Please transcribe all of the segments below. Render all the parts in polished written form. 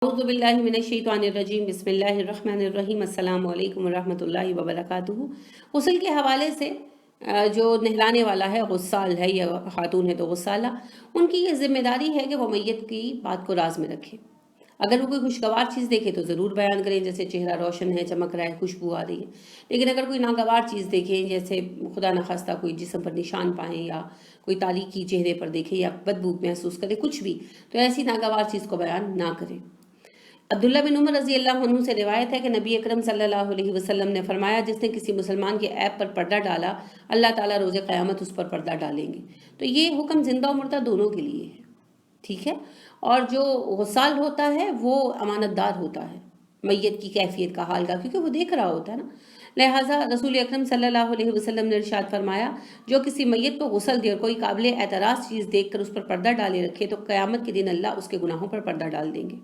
اعوذ باللہ من الشیطان الرجیم، بسم اللہ الرحمن الرحیم، السلام علیکم ورحمۃ اللہ وبرکاتہ۔ غسل کے حوالے سے جو نہلانے والا ہے غسال ہے یا خاتون ہے تو غسالہ، ان کی یہ ذمہ داری ہے کہ وہ میت کی بات کو راز میں رکھے۔ اگر وہ کوئی خوشگوار چیز دیکھے تو ضرور بیان کریں، جیسے چہرہ روشن ہے، چمک رہا ہے، خوشبو آ رہی ہے۔ لیکن اگر کوئی ناگوار چیز دیکھیں، جیسے خدا نخواستہ کوئی جسم پر نشان پائیں یا کوئی تاریکی چہرے پر دیکھیں یا بدبو محسوس کرے، کچھ بھی، تو ایسی ناگوار چیز کو بیان نہ کریں۔ عبداللہ بن عمر رضی اللہ عنہ سے روایت ہے کہ نبی اکرم صلی اللہ علیہ وسلم نے فرمایا، جس نے کسی مسلمان کے عیب پر پردہ ڈالا، اللہ تعالیٰ روز قیامت اس پر پردہ ڈالیں گے۔ تو یہ حکم زندہ و مردہ دونوں کے لیے ہے، ٹھیک ہے۔ اور جو غسال ہوتا ہے وہ امانت دار ہوتا ہے میت کی کیفیت کا، حال کا، کیونکہ وہ دیکھ رہا ہوتا ہے نا۔ لہٰذا رسول اکرم صلی اللہ علیہ وسلم نے ارشاد فرمایا، جو کسی میت کو غسل دے اور کوئی قابل اعتراض چیز دیکھ کر اس پر پردہ ڈالے رکھے تو قیامت کے دن اللہ اس کے گناہوں پر پردہ ڈال دیں گے۔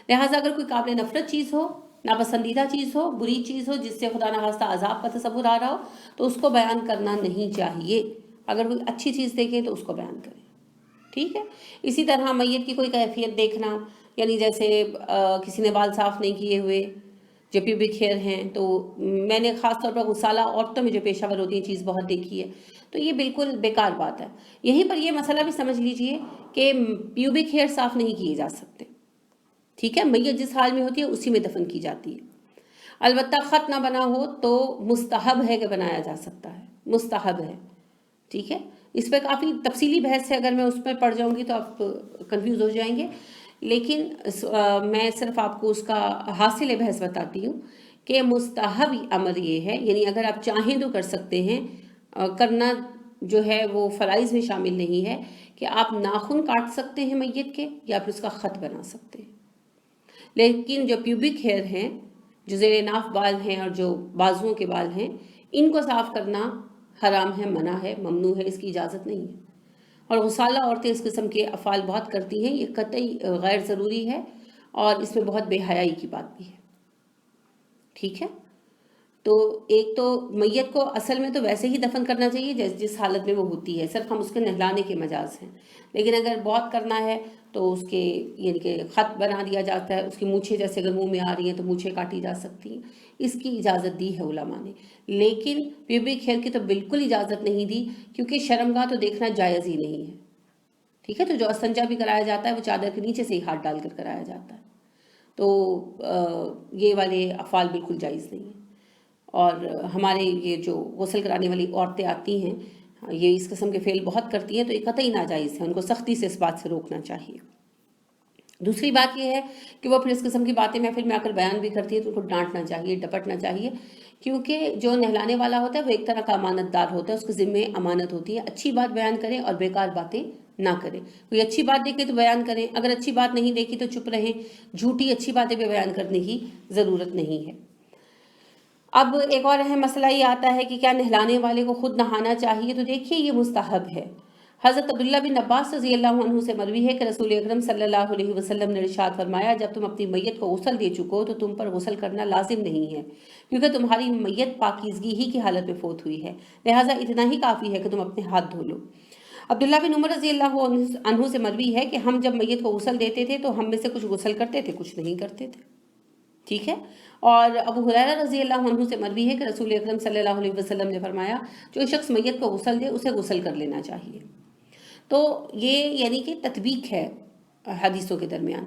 لہٰذا اگر کوئی قابل نفرت چیز ہو، ناپسندیدہ چیز ہو، بری چیز ہو، جس سے خدا نخواستہ عذاب کا تصور آ رہا ہو، تو اس کو بیان کرنا نہیں چاہیے۔ اگر کوئی اچھی چیز دیکھے تو اس کو بیان کریں، ٹھیک ہے۔ اسی طرح میت کی کوئی کیفیت دیکھنا، یعنی جیسے کسی نے بال صاف نہیں کیے ہوئے، جو پیوبک ہیئر ہیں، تو میں نے خاص طور پر غسالہ عورتوں میں جو پیشہ ور ہوتی ہیں چیز بہت دیکھی ہے، تو یہ بالکل بیکار بات ہے۔ یہیں پر یہ مسئلہ بھی سمجھ لیجئے کہ پیوبک ہیئر صاف نہیں کیے جا سکتے، ٹھیک ہے۔ میت جس حال میں ہوتی ہے اسی میں دفن کی جاتی ہے۔ البتہ خط نہ بنا ہو تو مستحب ہے کہ بنایا جا سکتا ہے، مستحب ہے، ٹھیک ہے۔ اس پہ کافی تفصیلی بحث ہے، اگر میں اس پہ پڑھ جاؤں گی تو آپ کنفیوز ہو جائیں گے، لیکن میں صرف آپ کو اس کا حاصل بحث بتاتی ہوں کہ مستحب امر یہ ہے، یعنی اگر آپ چاہیں تو کر سکتے ہیں، کرنا جو ہے وہ فرائض میں شامل نہیں ہے، کہ آپ ناخن کاٹ سکتے ہیں میت کے یا پھر اس کا خط بنا سکتے ہیں۔ لیکن جو پیوبک ہیئر ہیں، جو زیر ناف بال ہیں اور جو بازوؤں کے بال ہیں، ان کو صاف کرنا حرام ہے، منع ہے، ممنوع ہے، اس کی اجازت نہیں ہے۔ اور غسالہ عورتیں اس قسم کے افعال بہت کرتی ہیں، یہ قطعی غیر ضروری ہے اور اس میں بہت بے حیائی کی بات بھی ہے، ٹھیک ہے۔ تو ایک تو میت کو اصل میں تو ویسے ہی دفن کرنا چاہیے جس حالت میں وہ ہوتی ہے، صرف ہم اس کے نہلانے کے مجاز ہیں۔ لیکن اگر بہت کرنا ہے تو اس کے یعنی کہ خط بنا دیا جاتا ہے، اس کی مونچھیں جیسے اگر منہ میں آ رہی ہیں تو مونچھیں کاٹی جا سکتی ہیں، اس کی اجازت دی ہے علماء نے۔ لیکن پیوبک ہیئر کی تو بالکل اجازت نہیں دی، کیونکہ شرمگاہ تو دیکھنا جائز ہی نہیں ہے، ٹھیک ہے۔ تو جو استنجا بھی کرایا جاتا ہے وہ چادر کے نیچے سے ہی ہاتھ ڈال کر کرایا جاتا ہے، تو یہ والے افعال بالکل جائز نہیں ہیں۔ اور ہمارے یہ جو غسل کرانے والی عورتیں آتی ہیں، یہ اس قسم کے فعل بہت کرتی ہیں، تو یہ قطعی ناجائز ہے، ان کو سختی سے اس بات سے روکنا چاہیے۔ دوسری بات یہ ہے کہ وہ پھر اس قسم کی باتیں محفل میں آ کر بیان بھی کرتی ہے تو ان کو ڈانٹنا چاہیے، ڈپٹنا چاہیے، کیونکہ جو نہلانے والا ہوتا ہے وہ ایک طرح کا امانت دار ہوتا ہے، اس کے ذمے امانت ہوتی ہے۔ اچھی بات بیان کریں اور بیکار باتیں نہ کریں۔ کوئی اچھی بات دیکھے تو بیان کریں، اگر اچھی بات نہیں دیکھی تو چپ رہیں، جھوٹی اچھی باتیں بھی بیان کرنے کی ضرورت نہیں ہے۔ اب ایک اور اہم مسئلہ یہ آتا ہے کہ کیا نہلانے والے کو خود نہانا چاہیے؟ تو دیکھیے یہ مستحب ہے۔ حضرت عبداللہ بن عباس رضی اللہ عنہ سے مروی ہے کہ رسول اکرم صلی اللہ علیہ وسلم نے ارشاد فرمایا، جب تم اپنی میت کو غسل دے چکو تو تم پر غسل کرنا لازم نہیں ہے، کیونکہ تمہاری میت پاکیزگی ہی کی حالت میں فوت ہوئی ہے، لہٰذا اتنا ہی کافی ہے کہ تم اپنے ہاتھ دھو لو۔ عبداللہ بن عمر رضی اللہ عنہ سے مروی ہے کہ ہم جب میت کو غسل دیتے تھے تو ہم میں سے کچھ غسل کرتے تھے، کچھ نہیں کرتے تھے، ٹھیک ہے۔ اور ابو ہریرہ رضی اللہ عنہ سے مروی ہے کہ رسول اکرم صلی اللہ علیہ وسلم نے فرمایا، جو شخص میت کو غسل دے اسے غسل کر لینا چاہیے۔ تو یہ یعنی کہ تطبیق ہے حدیثوں کے درمیان۔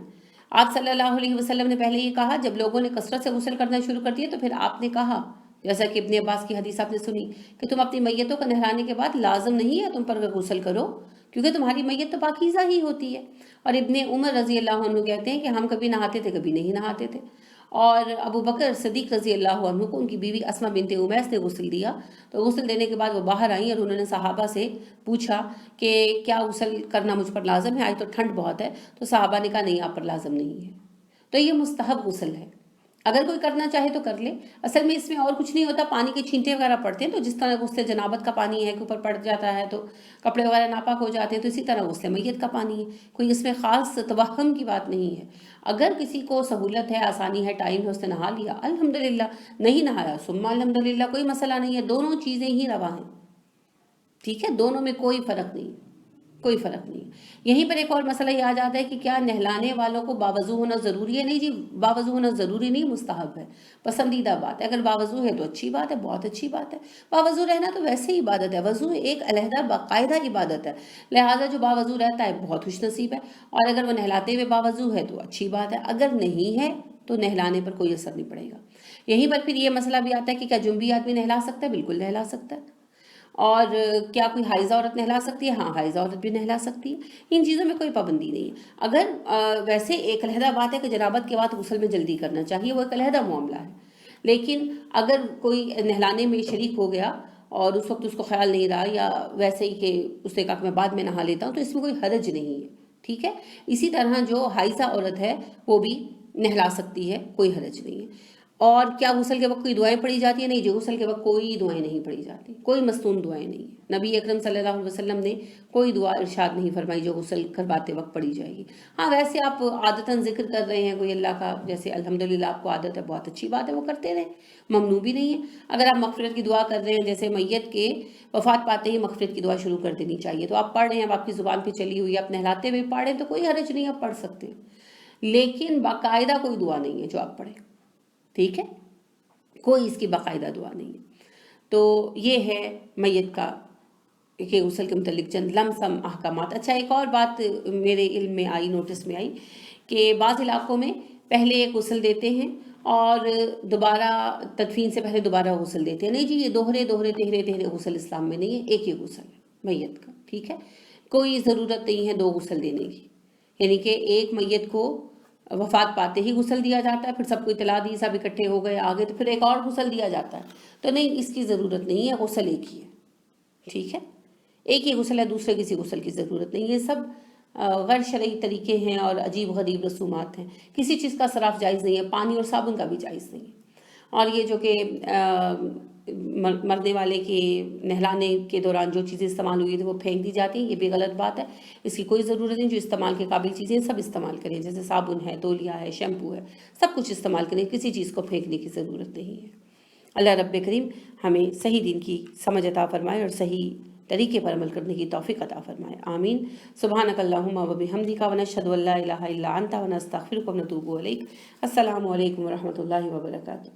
آپ صلی اللہ علیہ وسلم نے پہلے یہ کہا، جب لوگوں نے کثرت سے غسل کرنا شروع کر دیا تو پھر آپ نے کہا، جیسا کہ ابن عباس کی حدیث آپ نے سنی، کہ تم اپنی میتوں کو نہلانے کے بعد لازم نہیں ہے تم پر غسل کرو، کیونکہ تمہاری میت تو پاکیزہ ہی ہوتی ہے۔ اور ابن عمر رضی اللہ عنہ کہتے ہیں کہ ہم کبھی نہاتے تھے کبھی نہیں نہاتے تھے، اور ابو بکر صدیق رضی اللہ عنہ کو ان کی بیوی اسماء بنت امیس نے غسل دیا، تو غسل دینے کے بعد وہ باہر آئیں اور انہوں نے صحابہ سے پوچھا کہ کیا غسل کرنا مجھ پر لازم ہے، آج تو ٹھنڈ بہت ہے، تو صحابہ نے کہا نہیں، آپ پر لازم نہیں ہے۔ تو یہ مستحب غسل ہے، اگر کوئی کرنا چاہے تو کر لے۔ اصل میں اس میں اور کچھ نہیں ہوتا، پانی کے چھینٹے وغیرہ پڑتے ہیں تو جس طرح غسل جنابت کا پانی ہے کہ اوپر پڑ جاتا ہے تو کپڑے وغیرہ ناپاک ہو جاتے ہیں، تو اسی طرح غسل میت کا پانی ہے، کوئی اس میں خاص توہم کی بات نہیں ہے۔ اگر کسی کو سہولت ہے، آسانی ہے، ٹائم ہے، اس نے نہا لیا الحمدللہ، نہیں نہایا ثم الحمدللہ، کوئی مسئلہ نہیں ہے، دونوں چیزیں ہی روا ہیں، ٹھیک ہے، دونوں میں کوئی فرق نہیں۔ کوئی فرق نہیں ہے۔ یہیں پر ایک اور مسئلہ یہ آ جاتا ہے کہ کیا نہلانے والوں کو باوضو ہونا ضروری ہے؟ نہیں جی، باوضو ہونا ضروری نہیں، مستحب ہے، پسندیدہ بات ہے۔ اگر باوضو ہے تو اچھی بات ہے، بہت اچھی بات ہے۔ باوضو رہنا تو ویسے ہی عبادت ہے، وضو ایک علیحدہ باقاعدہ عبادت ہے، لہٰذا جو باوضو رہتا ہے بہت خوش نصیب ہے، اور اگر وہ نہلاتے ہوئے باوضو ہے تو اچھی بات ہے، اگر نہیں ہے تو نہلانے پر کوئی اثر نہیں پڑے گا۔ یہیں پر پھر یہ مسئلہ بھی آتا ہے کہ کیا جنبی آدمی نہلا سکتا ہے؟ بالکل نہلا سکتا ہے۔ اور کیا کوئی حائضہ عورت نہلا سکتی ہے؟ ہاں، حائضہ عورت بھی نہلا سکتی ہے، ان چیزوں میں کوئی پابندی نہیں ہے۔ اگر ویسے ایک علیحدہ بات ہے کہ جنابت کے بعد غسل میں جلدی کرنا چاہیے، وہ ایک علیحدہ معاملہ ہے، لیکن اگر کوئی نہلانے میں شریک ہو گیا اور اس وقت اس کو خیال نہیں رہا، یا ویسے ہی کہ اس نے کہا کہ میں بعد میں نہا لیتا ہوں، تو اس میں کوئی حرج نہیں ہے، ٹھیک ہے۔ اسی طرح جو حائضہ عورت ہے وہ بھی نہلا سکتی ہے، کوئی حرج نہیں ہے۔ اور کیا غسل کے وقت کوئی دعائیں پڑھی جاتی ہیں؟ نہیں جی، غسل کے وقت کوئی دعائیں نہیں پڑھی جاتی، کوئی مصنون دعائیں نہیں ہیں۔ نبی اکرم صلی اللہ علیہ وسلم نے کوئی دعا ارشاد نہیں فرمائی جو غسل کرواتے وقت پڑھی جائے گی۔ ہاں ویسے آپ عادتاً ذکر کر رہے ہیں کوئی اللہ کا، جیسے الحمدللہ آپ کو عادت ہے، بہت اچھی بات ہے، وہ کرتے رہیں، ممنوع بھی نہیں ہے۔ اگر آپ مغفرت کی دعا کر رہے ہیں، جیسے میت کے وفات پاتے ہی مغفرت کی دعا شروع کر دینی چاہیے، تو آپ پڑھ رہے ہیں، اب آپ کی زبان پہ چلی ہوئی ہے، آپ نہلاتے ہوئے پڑھ رہے ہیں، تو کوئی حرج نہیں، آپ پڑھ سکتے ہیں، لیکن باقاعدہ کوئی دعا نہیں ہے جو آپ پڑھیں، ٹھیک ہے، کوئی اس کی باقاعدہ دعا نہیں ہے۔ تو یہ ہے میت کا کہ غسل کے متعلق چند لمسم احکامات۔ اچھا، ایک اور بات میرے علم میں آئی، نوٹس میں آئی، کہ بعض علاقوں میں پہلے ایک غسل دیتے ہیں اور دوبارہ تدفین سے پہلے دوبارہ غسل دیتے ہیں۔ نہیں جی، یہ دوہرے تہرے غسل اسلام میں نہیں ہے، ایک ہی غسل ہے میت کا، ٹھیک ہے، کوئی ضرورت نہیں ہے دو غسل دینے کی، یعنی کہ ایک میت کو وفات پاتے ہی غسل دیا جاتا ہے، پھر سب کو اطلاع دی، سب اکٹھے ہو گئے آگے، تو پھر ایک اور غسل دیا جاتا ہے، تو نہیں، اس کی ضرورت نہیں ہے، غسل ایک ہی ہے، ٹھیک ہے، ایک ہی غسل ہے، دوسرے کسی غسل کی ضرورت نہیں۔ یہ سب غیر شرعی طریقے ہیں اور عجیب غریب رسومات ہیں، کسی چیز کا صراف جائز نہیں ہے، پانی اور صابن کا بھی جائز نہیں ہے۔ اور یہ جو کہ مرنے والے کے نہلانے کے دوران جو چیزیں استعمال ہوئی تھی وہ پھینک دی جاتی ہیں، یہ بھی غلط بات ہے، اس کی کوئی ضرورت نہیں۔ جو استعمال کے قابل چیزیں سب استعمال کریں، جیسے صابن ہے، تولیہ ہے، شیمپو ہے، سب کچھ استعمال کریں، کسی چیز کو پھینکنے کی ضرورت نہیں ہے۔ اللہ رب کریم ہمیں صحیح دین کی سمجھ عطا فرمائے اور صحیح طریقے پر عمل کرنے کی توفیق عطا فرمائے، آمین۔ سبحانک اللہم و بحمدک ونشہد ان لا الہ الا انت ونستغفرک ونتوب الیک۔ السلام علیکم ورحمۃ اللہ وبرکاتہ۔